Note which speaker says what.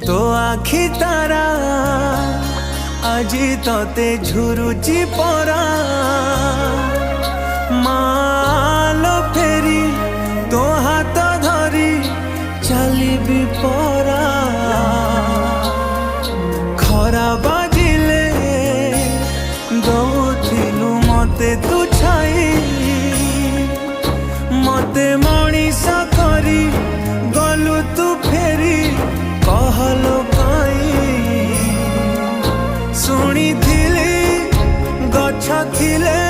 Speaker 1: तो आखि तारा আজি तते झुरुची परा मालो फेरी तो हाथ धरी चलिबी परा खरा बाजिले दौथिलु मते तू छाई मते मनीष करी गलु तू फेरी कहलो शुणी गछ थिले